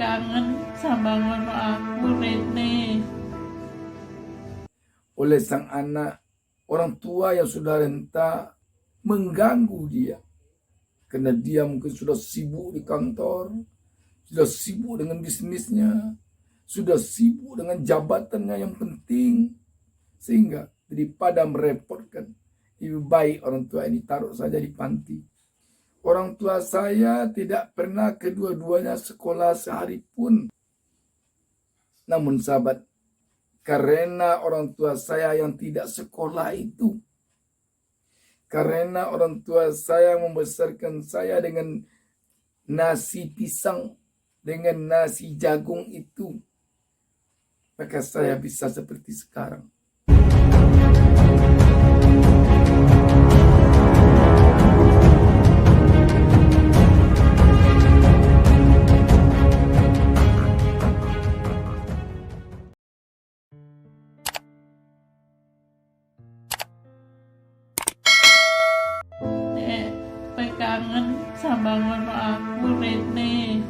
kangen sama ngono aku Rene. Oleh sang anak, orang tua yang sudah renta mengganggu dia. Karena dia mungkin sudah sibuk di kantor, sudah sibuk dengan bisnisnya, sudah sibuk dengan jabatannya yang penting. Sehingga daripada merepotkan, lebih baik orang tua ini taruh saja di panti. Orang tua saya tidak pernah kedua-duanya sekolah sehari pun. Namun sahabat, karena orang tua saya yang tidak sekolah itu, karena orang tua saya membesarkan saya dengan nasi pisang, dengan nasi jagung itu, maka saya bisa seperti sekarang. Kangen sama ngono aku Rene.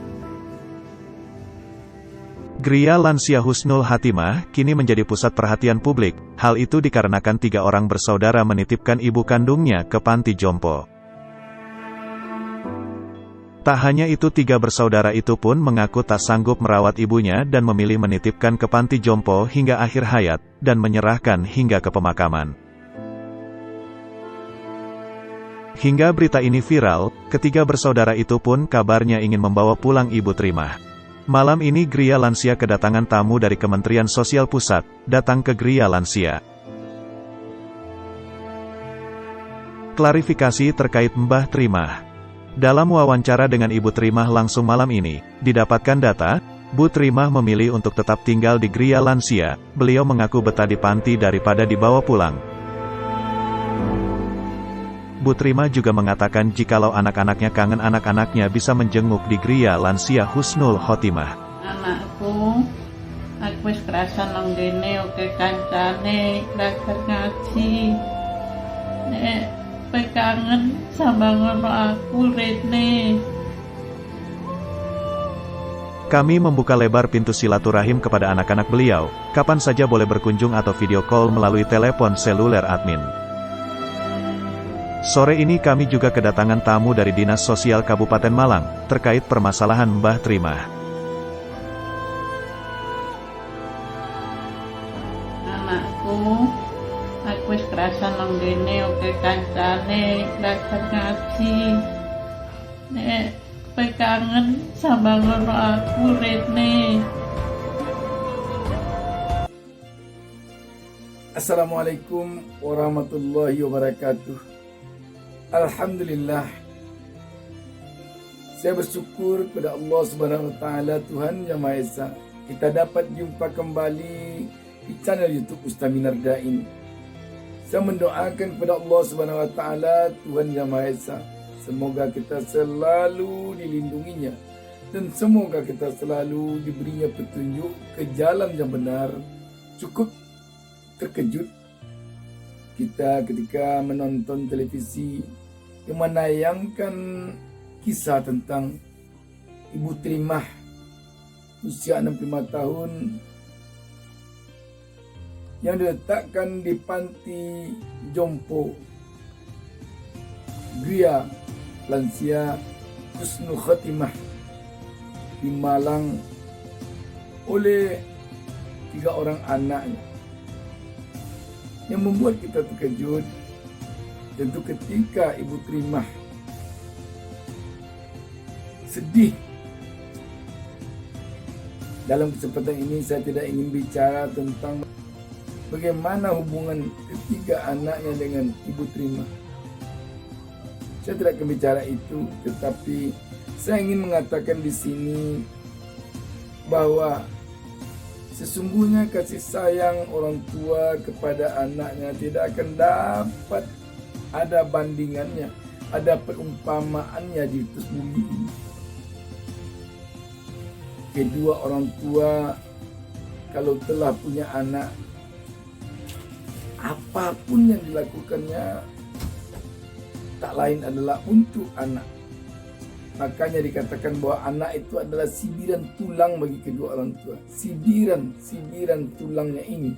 Gria lansia Husnul Hatimah kini menjadi pusat perhatian publik. Hal itu dikarenakan 3 orang bersaudara menitipkan ibu kandungnya ke panti jompo. Tak hanya itu, 3 bersaudara itu pun mengaku tak sanggup merawat ibunya dan memilih menitipkan ke panti jompo hingga akhir hayat, dan menyerahkan hingga ke pemakaman. Hingga berita ini viral, ketiga bersaudara itu pun kabarnya ingin membawa pulang Ibu Trimah. Malam ini Gria Lansia kedatangan tamu dari Kementerian Sosial Pusat, datang ke Gria Lansia. Klarifikasi terkait Mbah Trimah. Dalam wawancara dengan Ibu Trimah langsung malam ini, didapatkan data, Bu Trimah memilih untuk tetap tinggal di Gria Lansia. Beliau mengaku betah di panti daripada dibawa pulang. Bu Trimah juga mengatakan jikalau anak-anaknya kangen anak-anaknya bisa menjenguk di Gria Lansia Husnul Khotimah. Anakku, aku wis kerasa nang kene oke kancane, belajar ngaji. Nek kangen sama ngono aku Rene. Kami membuka lebar pintu silaturahim kepada anak-anak beliau, kapan saja boleh berkunjung atau video call melalui telepon seluler admin. Sore ini kami juga kedatangan tamu dari Dinas Sosial Kabupaten Malang, terkait permasalahan Mbah Trimah. Anakku, aku wis kerasa nang kene oke kancane, belajar ngaji. Nek kangen sama ngono aku Rene. Assalamualaikum warahmatullahi wabarakatuh. Alhamdulillah, saya bersyukur kepada Allah Subhanahu wa Ta'ala, Tuhan Yang Maha Esa. Kita dapat jumpa kembali di channel YouTube Ustaz Minar Dain. Saya mendoakan kepada Allah Subhanahu wa Ta'ala, Tuhan Yang Maha Esa, semoga kita selalu dilindunginya dan semoga kita selalu diberinya petunjuk ke jalan yang benar. Cukup terkejut kita ketika menonton televisi yang menayangkan kisah tentang Ibu Trimah usia 65 tahun yang diletakkan di panti jompo Gria Lansia Husnul Khotimah di Malang oleh 3 orang anaknya. Yang membuat kita terkejut tentu ketika Ibu Trimah sedih. Dalam kesempatan ini saya tidak ingin bicara tentang bagaimana hubungan ketiga anaknya dengan Ibu Trimah. Saya tidak akan bicara itu, tetapi saya ingin mengatakan di sini bahwa sesungguhnya kasih sayang orang tua kepada anaknya tidak akan dapat ada bandingannya, ada perumpamaannya di atas bumi ini. Kedua orang tua kalau telah punya anak, apapun yang dilakukannya tak lain adalah untuk anak. Makanya dikatakan bahwa anak itu adalah sibiran tulang bagi kedua orang tua. Sibiran tulangnya ini,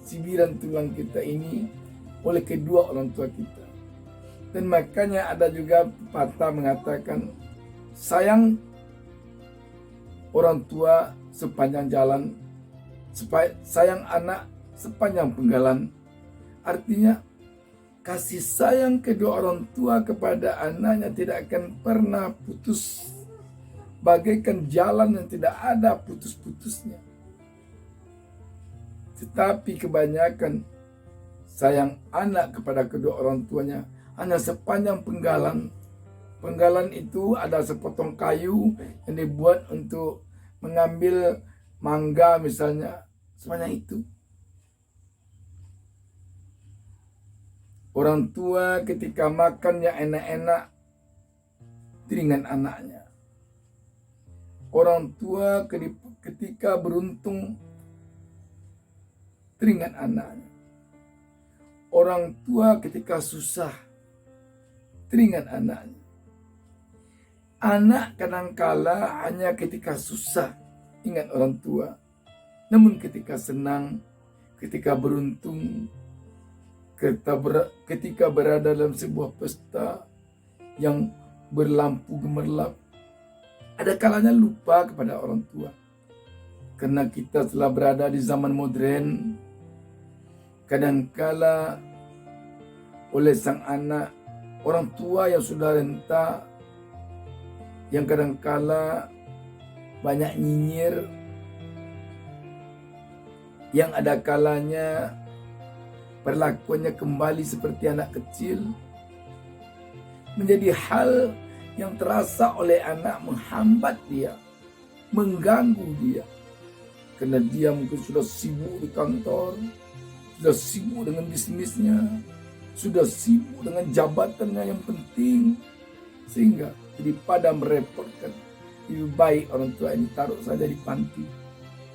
sibiran tulang kita ini oleh kedua orang tua kita. Dan makanya ada juga pepatah mengatakan, sayang orang tua sepanjang jalan, sayang anak sepanjang penggalan. Artinya kasih sayang kedua orang tua kepada anaknya tidak akan pernah putus, bagaikan jalan yang tidak ada putus-putusnya. Tetapi kebanyakan sayang anak kepada kedua orang tuanya hanya sepanjang penggalan. Penggalan itu ada sepotong kayu yang dibuat untuk mengambil mangga misalnya, semuanya itu. Orang tua ketika makan yang enak-enak, teringat anaknya. Orang tua ketika beruntung, teringat anaknya. Orang tua ketika susah, teringat anaknya. Anak kadangkala hanya ketika susah ingat orang tua. Namun ketika senang, ketika beruntung, ketika berada dalam sebuah pesta yang berlampu gemerlap, ada kalanya lupa kepada orang tua. Karena kita telah berada di zaman modern, kadangkala oleh sang anak, orang tua yang sudah renta, yang kadangkala banyak nyinyir, yang ada kalanya perlakuannya kembali seperti anak kecil, menjadi hal yang terasa oleh anak menghambat dia, mengganggu dia. Karena dia mungkin sudah sibuk di kantor, sudah sibuk dengan bisnisnya, sudah sibuk dengan jabatannya yang penting, sehingga daripada merepotkan, lebih baik orang tua ini taruh saja di panti.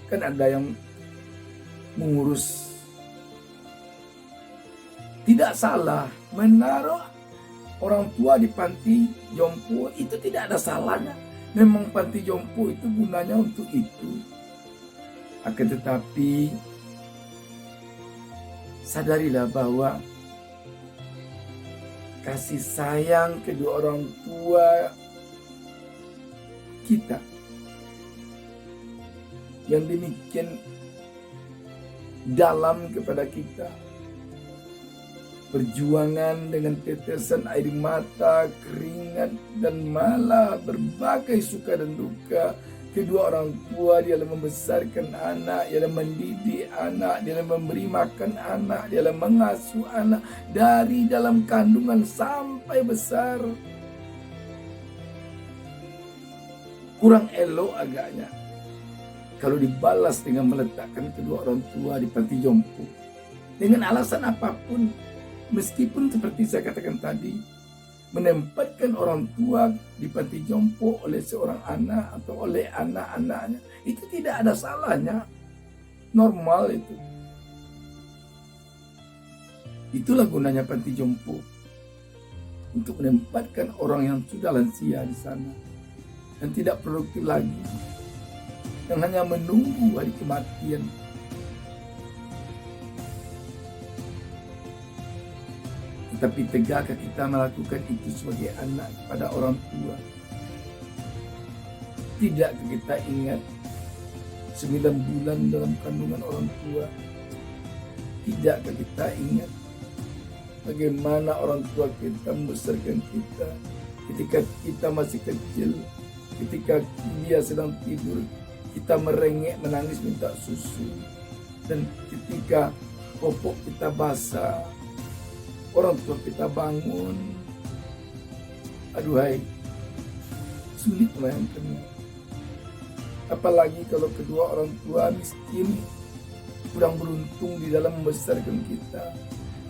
Kan ada yang mengurus. Tidak salah menaruh orang tua di panti jompo, itu tidak ada salahnya. Memang panti jompo itu gunanya untuk itu. Akan tetapi sadarilah bahwa kasih sayang kedua orang tua kita yang demikian dalam kepada kita, perjuangan dengan tetesan air mata, keringat, dan malah berbagai suka dan duka kedua orang tua di dalam membesarkan anak, di dalam mendidik anak, di dalam memberi makan anak, di dalam mengasuh anak dari dalam kandungan sampai besar. Kurang elok agaknya kalau dibalas dengan meletakkan kedua orang tua di panti jompo dengan alasan apapun. Meskipun seperti saya katakan tadi, menempatkan orang tua di panti jompo oleh seorang anak atau oleh anak-anaknya, itu tidak ada salahnya. Normal itu. Itulah gunanya panti jompo. Untuk menempatkan orang yang sudah lansia di sana. Dan tidak produktif lagi. Yang hanya menunggu hari kematian. Tapi tegakkah kita melakukan itu sebagai anak kepada orang tua? Tidakkah kita ingat 9 bulan dalam kandungan orang tua? Tidakkah kita ingat bagaimana orang tua kita membesarkan kita ketika kita masih kecil, ketika dia sedang tidur, kita merengek menangis minta susu, dan ketika popok kita basah, orang tua kita bangun. Aduhai, sulit membayangkannya. Apalagi kalau kedua orang tua miskin, kurang beruntung di dalam membesarkan kita.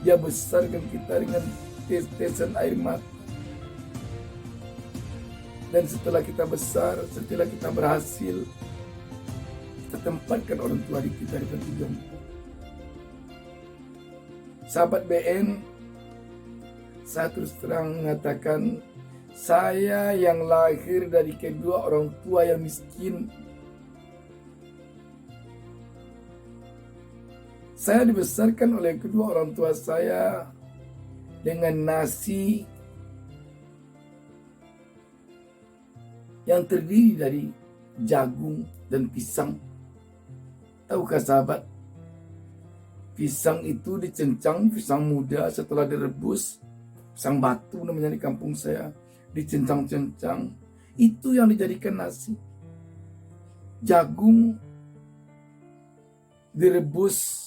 Dia besarkan kita dengan tetesan air mata. Dan setelah kita besar, setelah kita berhasil, kita tempatkan orang tua kita di panti jompo. Sahabat BN, saya terus terang mengatakan, Saya yang lahir dari kedua orang tua yang miskin. Saya dibesarkan oleh kedua orang tua saya dengan nasi yang terdiri dari jagung dan pisang. Tahukah sahabat, pisang itu dicencang, pisang muda setelah direbus, pisang batu namanya di kampung saya, dicencang-cencang, itu yang dijadikan nasi. Jagung direbus,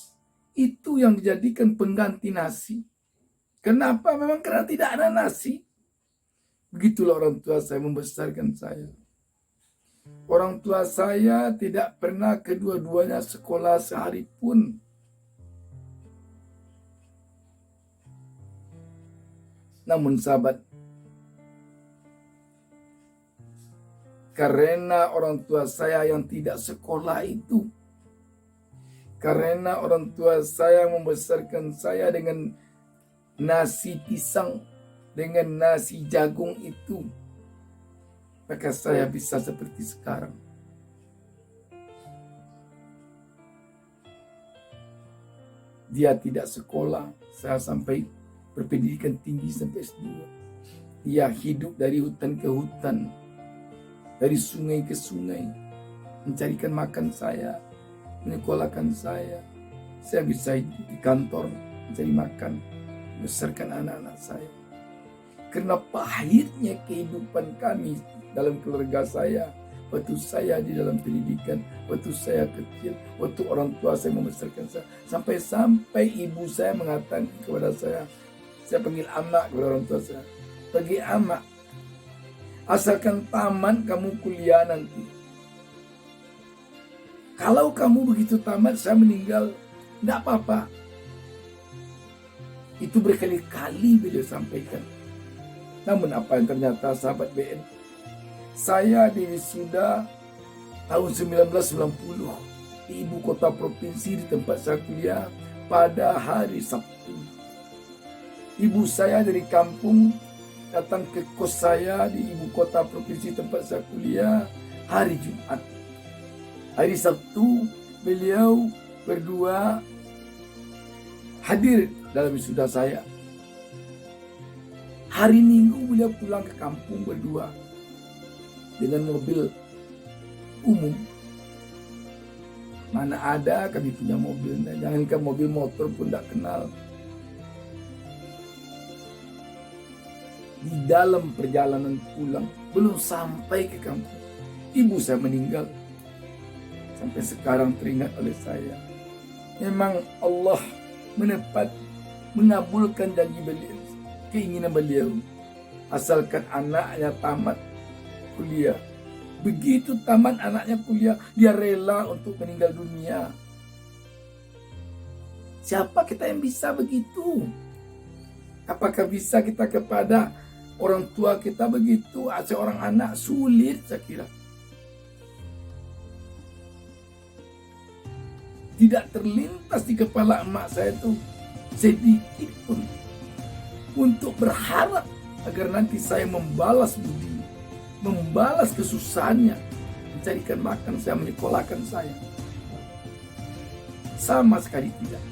itu yang dijadikan pengganti nasi. Kenapa? Memang karena tidak ada nasi. Begitulah orang tua saya membesarkan saya. Orang tua saya tidak pernah kedua-duanya sekolah sehari pun. Namun sahabat, karena orang tua saya yang tidak sekolah itu, karena orang tua saya membesarkan saya dengan nasi pisang, dengan nasi jagung itu, maka saya bisa seperti sekarang. Dia tidak sekolah, saya sampai berpendidikan tinggi sampai S2. Dia hidup dari hutan ke hutan, dari sungai ke sungai, mencarikan makan saya, menyekolahkan saya. Saya bisa hidup di kantor, mencari makan, membesarkan anak-anak saya. Karena pahitnya kehidupan kami dalam keluarga saya, waktu saya di dalam pendidikan, waktu saya kecil, waktu orang tua saya membesarkan saya, sampai ibu saya mengatakan kepada saya panggil amak kepada orang tua saya, pergi amak, asalkan tamat kamu kuliah nanti. Kalau kamu begitu tamat, saya meninggal, tidak apa-apa. Itu berkali-kali beliau sampaikan. Namun apa yang ternyata sahabat BN, saya diwisuda tahun 1990 di ibu kota provinsi di tempat saya kuliah pada hari Sabtu. Ibu saya dari kampung datang ke kos saya di ibu kota provinsi tempat saya kuliah hari Jumat. Hari Sabtu beliau berdua hadir dalam wisuda saya. Hari Minggu beliau pulang ke kampung berdua dengan mobil umum. Mana ada kami punya mobil, jangankan mobil motor pun tidak kenal. Di dalam perjalanan pulang, belum sampai ke kampung, ibu saya meninggal. Sampai sekarang teringat oleh saya. Memang Allah mengabulkan janji beliau, keinginan beliau. Asalkan anaknya tamat kuliah. Begitu tamat anaknya kuliah, dia rela untuk meninggal dunia. Siapa kita yang bisa begitu? Apakah bisa kita kepada orang tua kita begitu? Seorang anak sulit saya kira. Tidak terlintas di kepala emak saya itu sedikit pun untuk berharap agar nanti saya membalas budi, membalas kesusahannya, mencarikan makan saya, menyekolahkan saya. Sama sekali tidak.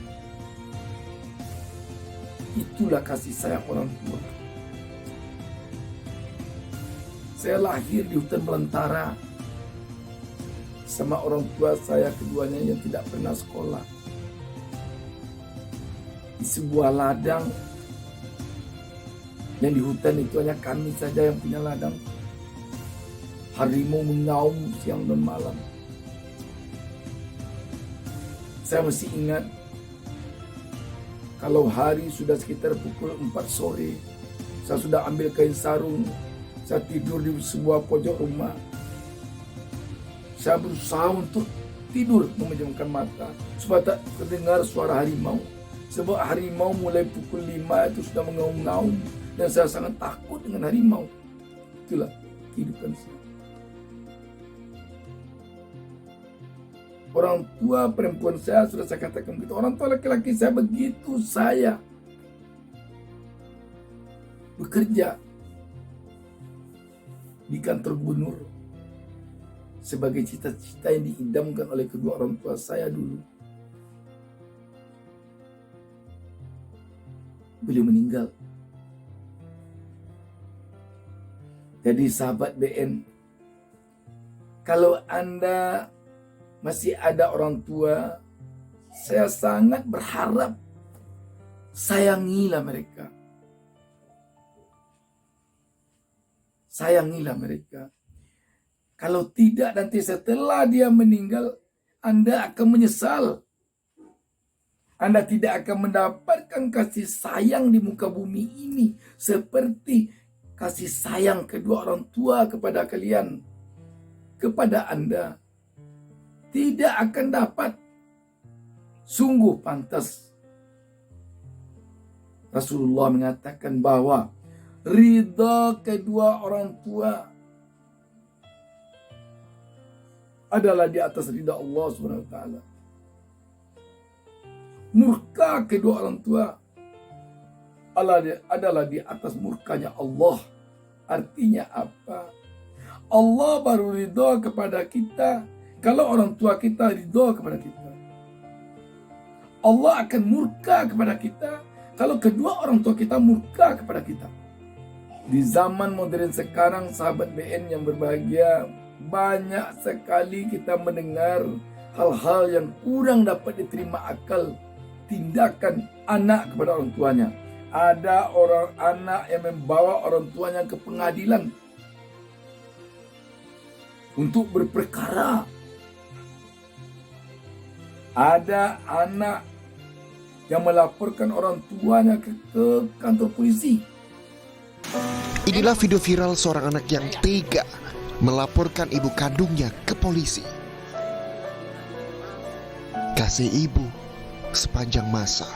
Itulah kasih sayang orang tua. Saya lahir di hutan belantara sama orang tua saya keduanya yang tidak pernah sekolah. Di sebuah ladang, yang di hutan itu hanya kami saja yang punya ladang. Harimau mengaum siang dan malam. Saya masih ingat, kalau hari sudah sekitar pukul 4 sore, saya sudah ambil kain sarung, saya tidur di sebuah pojok rumah. Saya berusaha untuk tidur, memejamkan mata supaya tak terdengar suara harimau. Sebab harimau mulai pukul 5 itu sudah mengaum-ngaum dan saya sangat takut dengan harimau. Itulah kehidupan saya. Orang tua perempuan saya sudah saya katakan begitu. Orang tua laki-laki saya begitu saya bekerja di kantor gubernur sebagai cita-cita yang diidamkan oleh kedua orang tua saya dulu. Beliau meninggal. Jadi sahabat BN, kalau Anda masih ada orang tua, saya sangat berharap sayangilah mereka. Sayangilah mereka. Kalau tidak, nanti setelah dia meninggal, Anda akan menyesal. Anda tidak akan mendapatkan kasih sayang di muka bumi ini seperti kasih sayang kedua orang tua kepada kalian, kepada Anda. Tidak akan dapat. Sungguh pantas Rasulullah mengatakan bahwa ridha kedua orang tua adalah di atas ridha Allah Subhanahu wa taala. Murka kedua orang tua adalah di atas murkanya Allah. Artinya apa? Allah baru ridha kepada kita kalau orang tua kita ridha kepada kita. Allah akan murka kepada kita kalau kedua orang tua kita murka kepada kita. Di zaman modern sekarang, sahabat BN yang berbahagia, banyak sekali kita mendengar hal-hal yang kurang dapat diterima akal. Tindakan anak kepada orang tuanya. Ada orang anak yang membawa orang tuanya ke pengadilan untuk berperkara. Ada anak yang melaporkan orang tuanya ke kantor polisi. Inilah video viral seorang anak yang tega melaporkan ibu kandungnya ke polisi. Kasih ibu sepanjang masa,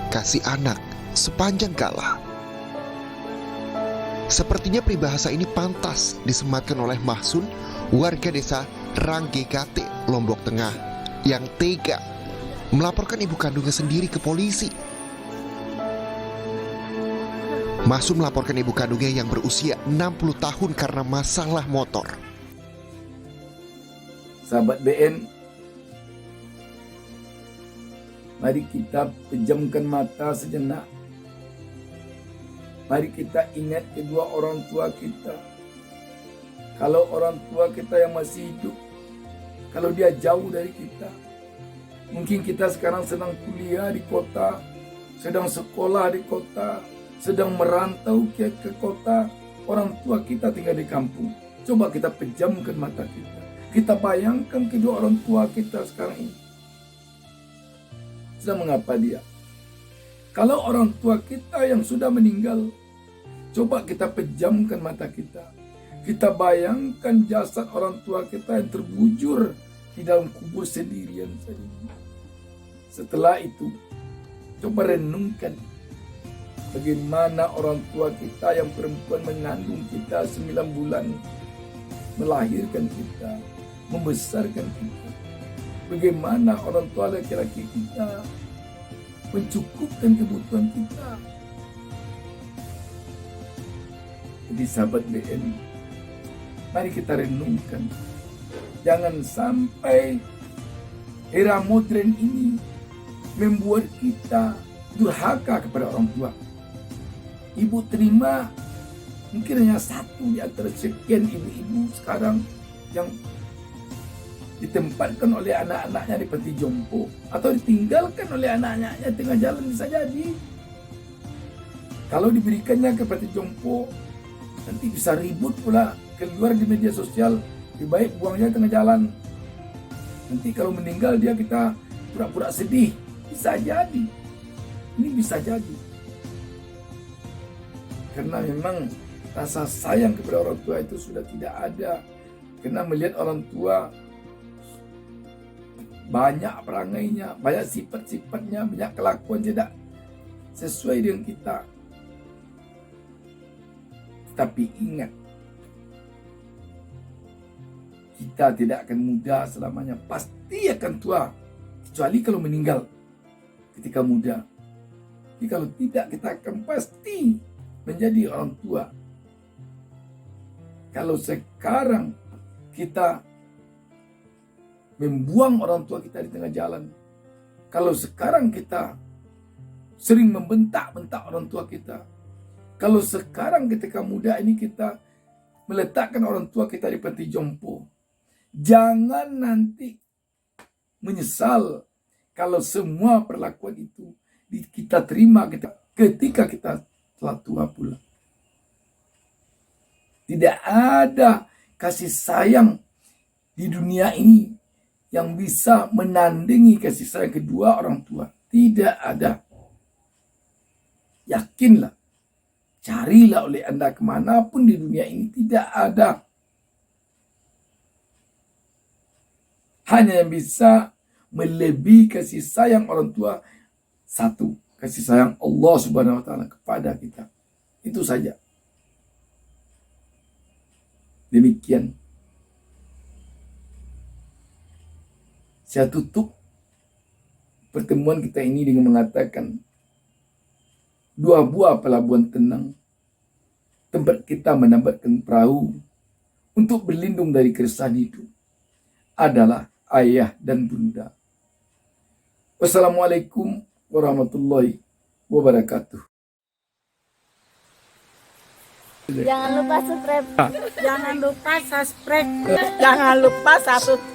kasih anak sepanjang kala. Sepertinya peribahasa ini pantas disematkan oleh Mahsun, warga desa Ranggekate, Lombok Tengah, yang tega melaporkan ibu kandungnya sendiri ke polisi. Mahsun melaporkan ibu kandungnya yang berusia 60 tahun karena masalah motor. Sahabat BN, mari kita pejamkan mata sejenak. Mari kita ingat kedua orang tua kita. Kalau orang tua kita yang masih hidup, kalau dia jauh dari kita, mungkin kita sekarang sedang kuliah di kota, sedang sekolah di kota, sedang merantau ke kota, orang tua kita tinggal di kampung. Coba kita pejamkan mata kita. Kita bayangkan kedua orang tua kita sekarang ini. Sedang mengapa dia? Kalau orang tua kita yang sudah meninggal, coba kita pejamkan mata kita. Kita bayangkan jasad orang tua kita yang terbujur di dalam kubur sendirian saja. Setelah itu, coba renungkan bagaimana orang tua kita yang perempuan mengandung kita 9 bulan, melahirkan kita, membesarkan kita. Bagaimana orang tua laki-laki kita mencukupkan kebutuhan kita. Jadi sahabat BN, mari kita renungkan. Jangan sampai era modern ini membuat kita durhaka kepada orang tua. Ibu terima mungkin hanya satu di antara sekian ibu-ibu sekarang yang ditempatkan oleh anak-anaknya di panti jompo atau ditinggalkan oleh anak-anaknya tengah jalan, bisa jadi. Kalau diberikannya ke panti jompo, nanti bisa ribut pula keluar di media sosial. Lebih baik buangnya tengah jalan. Nanti kalau meninggal dia, kita pura-pura sedih. Bisa jadi. Ini bisa jadi. Karena memang rasa sayang kepada orang tua itu sudah tidak ada. Karena melihat orang tua banyak perangainya, banyak sifat-sifatnya, banyak kelakuan tidak sesuai dengan kita. Tapi ingat, kita tidak akan muda selamanya, pasti akan tua, kecuali kalau meninggal ketika muda. Jadi kalau tidak, kita akan pasti menjadi orang tua. Kalau sekarang kita membuang orang tua kita di tengah jalan, kalau sekarang kita sering membentak-bentak orang tua kita, kalau sekarang ketika muda ini kita meletakkan orang tua kita di panti jompo, jangan nanti menyesal kalau semua perlakuan itu kita terima ketika kita telah tua pula. Tidak ada kasih sayang di dunia ini yang bisa menandingi kasih sayang kedua orang tua. Tidak ada. Yakinlah. Carilah oleh Anda kemanapun di dunia ini. Tidak ada. Hanya yang bisa melebihi kasih sayang orang tua, satu, kasih sayang Allah Subhanahu wa taala kepada kita. Itu saja. Demikian. Saya tutup pertemuan kita ini dengan mengatakan, dua buah pelabuhan tenang, tempat kita menambatkan perahu untuk berlindung dari keresahan hidup, adalah ayah dan bunda. Wassalamualaikum warahmatullahi wabarakatuh. Jangan lupa subscribe. Jangan lupa subscribe. Jangan lupa subscribe.